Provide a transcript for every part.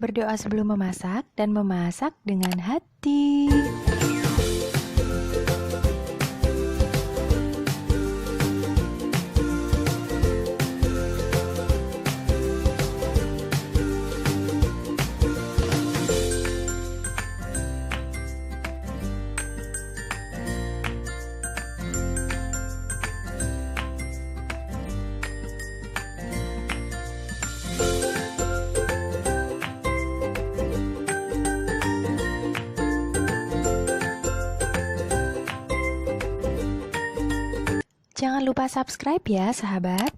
Berdoa sebelum memasak dan memasak dengan hati. Jangan lupa subscribe ya sahabat.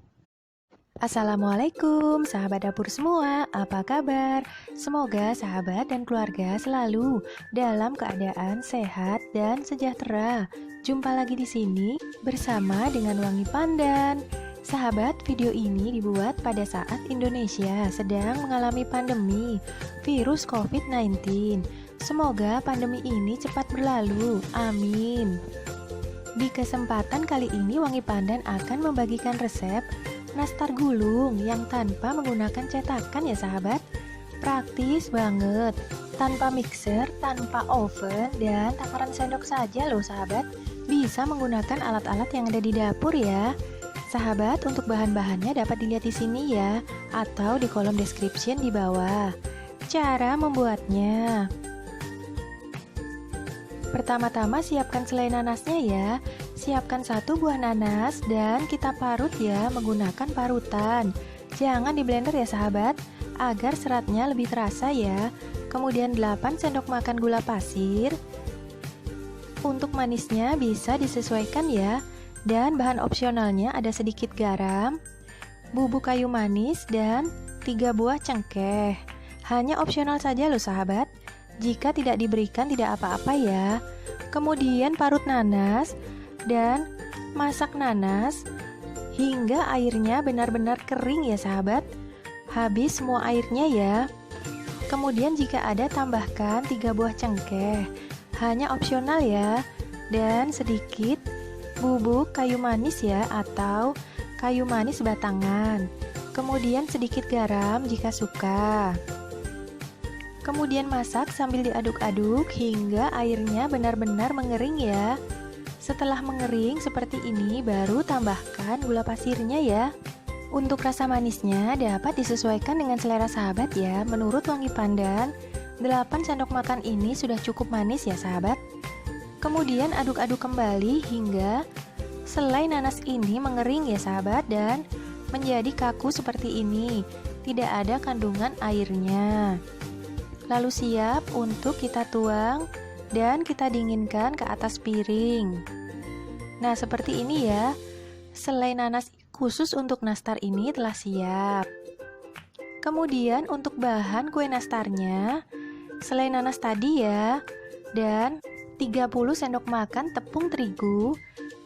Assalamualaikum sahabat dapur semua, apa kabar? Semoga sahabat dan keluarga selalu dalam keadaan sehat dan sejahtera. Jumpa lagi di sini bersama dengan Wangi Pandan. Sahabat, video ini dibuat pada saat Indonesia sedang mengalami pandemi virus COVID-19. Semoga pandemi ini cepat berlalu, amin. Di kesempatan kali ini Wangi Pandan akan membagikan resep nastar gulung yang tanpa menggunakan cetakan ya sahabat. Praktis banget, tanpa mixer, tanpa oven, dan takaran sendok saja loh sahabat. Bisa menggunakan alat-alat yang ada di dapur ya. Sahabat, untuk bahan-bahannya dapat dilihat di sini ya, atau di kolom description di bawah. Cara membuatnya: pertama-tama siapkan selai nanasnya ya. Siapkan 1 buah nanas dan kita parut ya menggunakan parutan. Jangan di blender ya sahabat, agar seratnya lebih terasa ya. Kemudian 8 sendok makan gula pasir. Untuk manisnya bisa disesuaikan ya. Dan bahan opsionalnya ada sedikit garam, bubuk kayu manis, dan 3 buah cengkeh. Hanya opsional saja loh sahabat. Jika tidak diberikan tidak apa-apa ya. Kemudian parut nanas dan masak nanas hingga airnya benar-benar kering ya sahabat. Habis semua airnya ya. Kemudian jika ada tambahkan 3 buah cengkeh. Hanya opsional ya. Dan sedikit bubuk kayu manis ya, atau kayu manis batangan. Kemudian sedikit garam jika suka. Kemudian masak sambil diaduk-aduk hingga airnya benar-benar mengering ya. Setelah mengering seperti ini baru tambahkan gula pasirnya ya. Untuk rasa manisnya dapat disesuaikan dengan selera sahabat ya. Menurut Wangi Pandan, 8 sendok makan ini sudah cukup manis ya sahabat. Kemudian aduk-aduk kembali hingga selai nanas ini mengering ya sahabat dan menjadi kaku seperti ini. Tidak ada kandungan airnya. Lalu siap untuk kita tuang dan kita dinginkan ke atas piring. Nah seperti ini ya, selai nanas khusus untuk nastar ini telah siap. Kemudian untuk bahan kue nastarnya, selai nanas tadi ya, dan 30 sendok makan tepung terigu,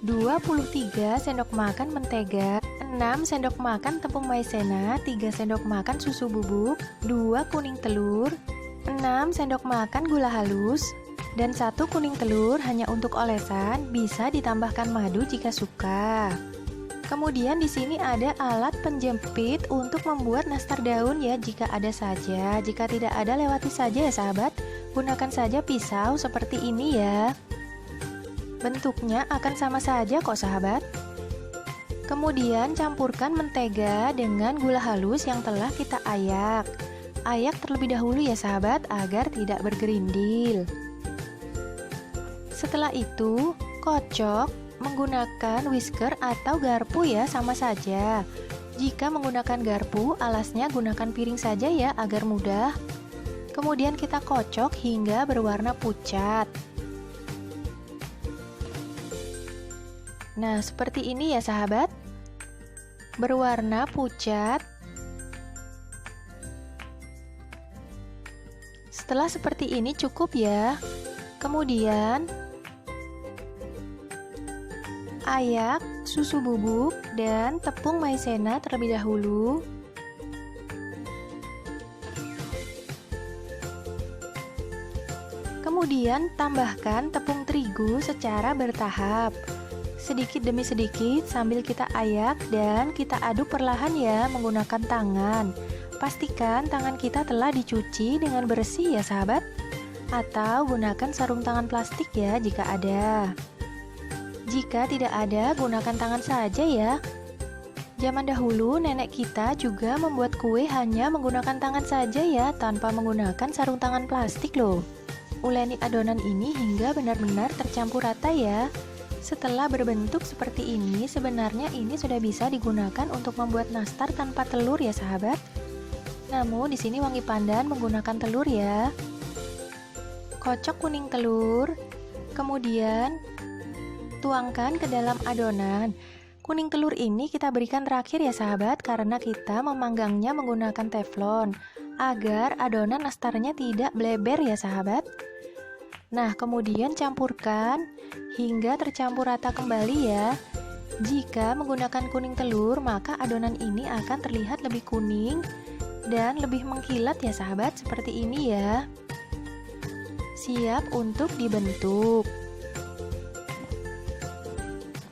23 sendok makan mentega, 6 sendok makan tepung maizena, 3 sendok makan susu bubuk, 2 kuning telur, 6 sendok makan gula halus, dan 1 kuning telur hanya untuk olesan, bisa ditambahkan madu jika suka. Kemudian di sini ada alat penjepit untuk membuat nastar daun ya, jika ada saja. Jika tidak ada lewati saja ya sahabat. Gunakan saja pisau seperti ini ya. Bentuknya akan sama saja kok sahabat. Kemudian campurkan mentega dengan gula halus yang telah kita ayak. Ayak terlebih dahulu ya sahabat agar tidak bergerindil. Setelah itu kocok menggunakan whisker atau garpu ya, sama saja. Jika menggunakan garpu, alasnya gunakan piring saja ya agar mudah. Kemudian kita kocok hingga berwarna pucat. Nah seperti ini ya sahabat, berwarna pucat. Setelah seperti ini cukup ya. Kemudian ayak susu bubuk dan tepung maizena terlebih dahulu. Kemudian tambahkan tepung terigu secara bertahap, sedikit demi sedikit sambil kita ayak dan kita aduk perlahan ya menggunakan tangan. Pastikan tangan kita telah dicuci dengan bersih ya sahabat. Atau gunakan sarung tangan plastik ya jika ada. Jika tidak ada, gunakan tangan saja ya. Zaman dahulu nenek kita juga membuat kue hanya menggunakan tangan saja ya, tanpa menggunakan sarung tangan plastik loh. Uleni adonan ini hingga benar-benar tercampur rata ya. Setelah berbentuk seperti ini, sebenarnya ini sudah bisa digunakan untuk membuat nastar tanpa telur ya sahabat. Namun di sini wangi pandan menggunakan telur ya. Kocok kuning telur, kemudian tuangkan ke dalam adonan. Kuning telur ini kita berikan terakhir ya sahabat, karena kita memanggangnya menggunakan teflon agar adonan nastarnya tidak bleber ya sahabat. Nah, kemudian campurkan hingga tercampur rata kembali ya. Jika menggunakan kuning telur, maka adonan ini akan terlihat lebih kuning dan lebih mengkilat ya sahabat, seperti ini ya. Siap untuk dibentuk.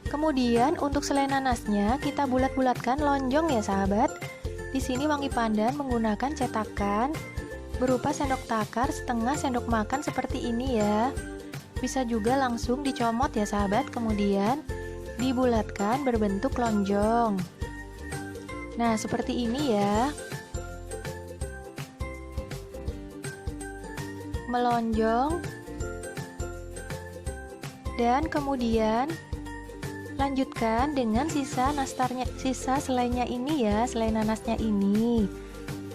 Kemudian untuk selai nanasnya kita bulat-bulatkan lonjong ya sahabat. Di sini wangi pandan menggunakan cetakan berupa sendok takar setengah sendok makan seperti ini ya. Bisa juga langsung dicomot ya sahabat, kemudian dibulatkan berbentuk lonjong. Nah, seperti ini ya. Melonjong. Dan kemudian lanjutkan dengan sisa nastarnya, sisa selainya ini ya, selai nanasnya ini.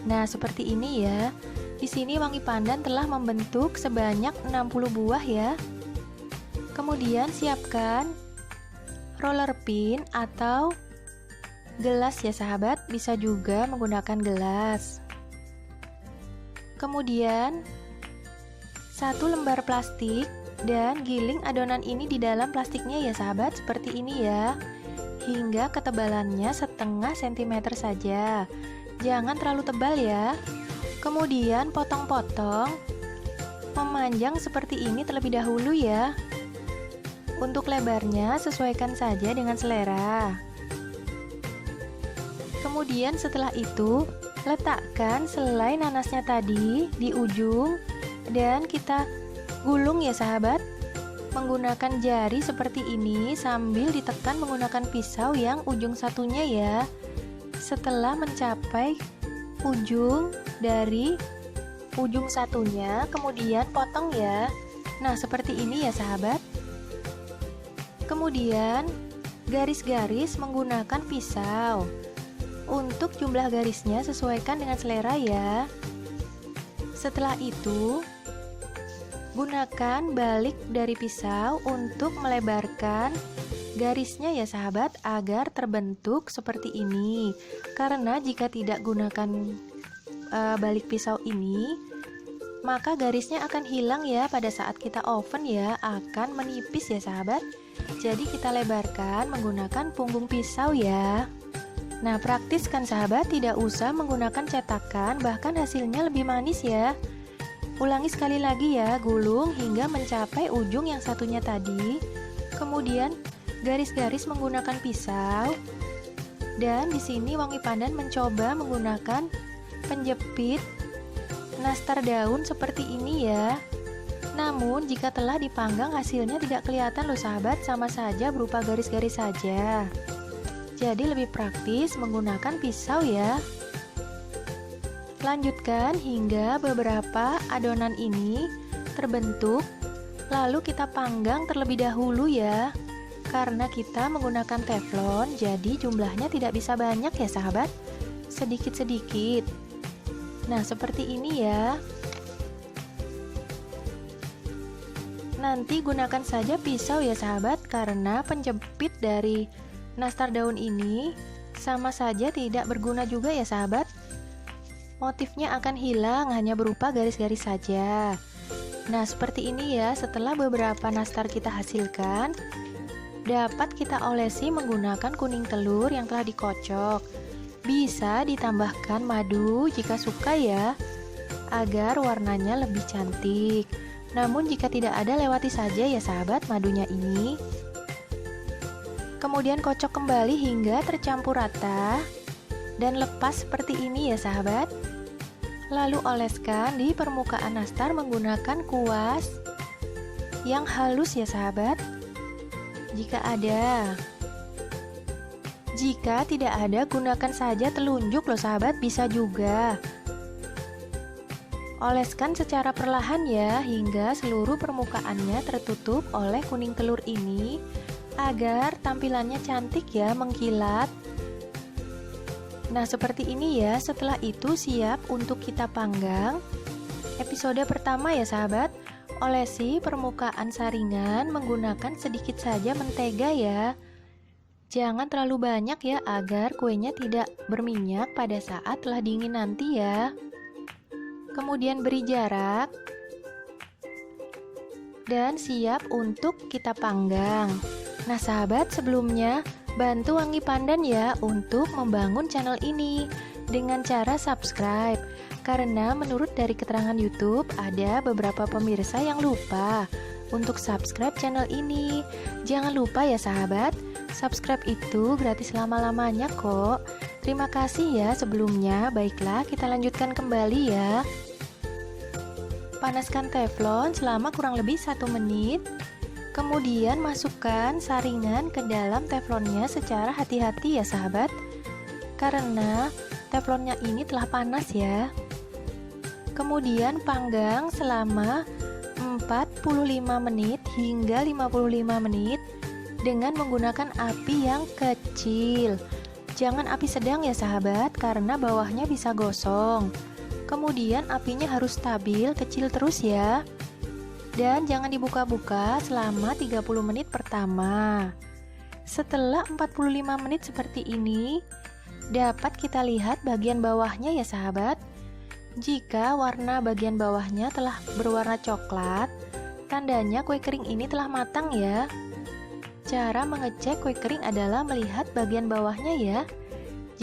Nah, seperti ini ya. Di sini wangi pandan telah membentuk sebanyak 60 buah ya. Kemudian siapkan roller pin atau gelas ya sahabat, bisa juga menggunakan gelas. Kemudian 1 lembar plastik dan giling adonan ini di dalam plastiknya ya sahabat, seperti ini ya. Hingga ketebalannya setengah sentimeter saja. Jangan terlalu tebal ya. Kemudian potong-potong memanjang seperti ini terlebih dahulu ya. Untuk lebarnya sesuaikan saja dengan selera. Kemudian setelah itu letakkan selai nanasnya tadi di ujung dan kita gulung ya sahabat, menggunakan jari seperti ini sambil ditekan menggunakan pisau yang ujung satunya ya. Setelah mencapai ujung dari ujung satunya, kemudian potong ya. Nah, seperti ini ya sahabat. Kemudian garis-garis menggunakan pisau. Untuk jumlah garisnya sesuaikan dengan selera ya. Setelah itu gunakan balik dari pisau untuk melebarkan garisnya ya sahabat, agar terbentuk seperti ini. Karena jika tidak gunakan balik pisau ini, maka garisnya akan hilang ya pada saat kita oven ya, akan menipis ya sahabat. Jadi kita lebarkan menggunakan punggung pisau ya. Nah, praktis kan sahabat, tidak usah menggunakan cetakan, bahkan hasilnya lebih manis ya. Ulangi sekali lagi ya, gulung hingga mencapai ujung yang satunya tadi. Kemudian garis-garis menggunakan pisau. Dan di sini wangi pandan mencoba menggunakan penjepit nastar daun seperti ini ya. Namun jika telah dipanggang hasilnya tidak kelihatan loh sahabat, sama saja berupa garis-garis saja. Jadi lebih praktis menggunakan pisau ya. Lanjutkan hingga beberapa adonan ini terbentuk, lalu kita panggang terlebih dahulu ya. Karena kita menggunakan teflon, jadi jumlahnya tidak bisa banyak ya sahabat, sedikit-sedikit. Nah, seperti ini ya. Nanti gunakan saja pisau ya sahabat, karena penjepit dari nastar daun ini sama saja tidak berguna juga ya sahabat. Motifnya akan hilang, hanya berupa garis-garis saja. Nah, seperti ini ya. Setelah beberapa nastar kita hasilkan, dapat kita olesi menggunakan kuning telur yang telah dikocok. Bisa ditambahkan madu jika suka ya, agar warnanya lebih cantik. Namun jika tidak ada, lewati saja ya sahabat madunya ini. Kemudian kocok kembali hingga tercampur rata. dan lepas seperti ini ya sahabat. Lalu oleskan di permukaan nastar menggunakan kuas yang halus ya sahabat. Jika ada. Jika tidak ada, gunakan saja telunjuk loh sahabat, bisa juga. Oleskan secara perlahan ya, hingga seluruh permukaannya tertutup oleh kuning telur ini, agar tampilannya cantik ya, mengkilat. Nah seperti ini ya, setelah itu siap untuk kita panggang. Episode pertama ya sahabat, olesi permukaan saringan menggunakan sedikit saja mentega ya. Jangan terlalu banyak ya, agar kuenya tidak berminyak pada saat telah dingin nanti ya. Kemudian beri jarak. Dan siap untuk kita panggang. Nah sahabat, sebelumnya bantu Wangi Pandan ya untuk membangun channel ini dengan cara subscribe. Karena menurut dari keterangan YouTube ada beberapa pemirsa yang lupa untuk subscribe channel ini. Jangan lupa ya sahabat, subscribe itu gratis lama-lamanya kok. Terima kasih ya sebelumnya. Baiklah, kita lanjutkan kembali ya. Panaskan teflon selama kurang lebih 1 menit. Kemudian masukkan saringan ke dalam teflonnya secara hati-hati ya sahabat, karena teflonnya ini telah panas ya. Kemudian panggang selama 45 menit hingga 55 menit dengan menggunakan api yang kecil. Jangan api sedang ya sahabat, karena bawahnya bisa gosong. Kemudian apinya harus stabil, kecil terus ya. Dan jangan dibuka-buka selama 30 menit pertama. Setelah 45 menit seperti ini, dapat kita lihat bagian bawahnya ya sahabat. Jika warna bagian bawahnya telah berwarna coklat, tandanya kue kering ini telah matang ya. Cara mengecek kue kering adalah melihat bagian bawahnya ya.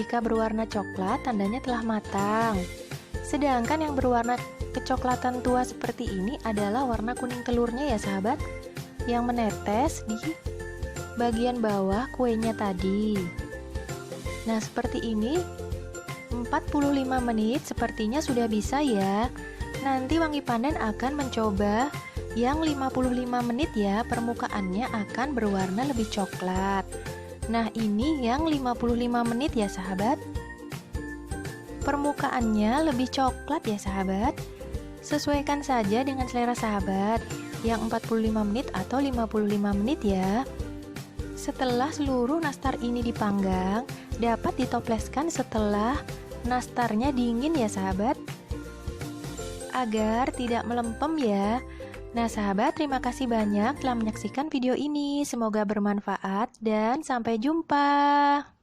Jika berwarna coklat, tandanya telah matang. Sedangkan yang berwarna kecoklatan tua seperti ini adalah warna kuning telurnya ya sahabat, yang menetes di bagian bawah kuenya tadi. Nah seperti ini, 45 menit sepertinya sudah bisa ya. Nanti Wangi Pandan akan mencoba yang 55 menit ya, permukaannya akan berwarna lebih coklat. Nah ini yang 55 menit ya sahabat, permukaannya lebih coklat ya sahabat. Sesuaikan saja dengan selera sahabat, yang 45 menit atau 55 menit ya. Setelah seluruh nastar ini dipanggang, dapat ditopleskan setelah nastarnya dingin ya sahabat, agar tidak melempem ya. Nah sahabat, terima kasih banyak telah menyaksikan video ini. Semoga bermanfaat dan sampai jumpa.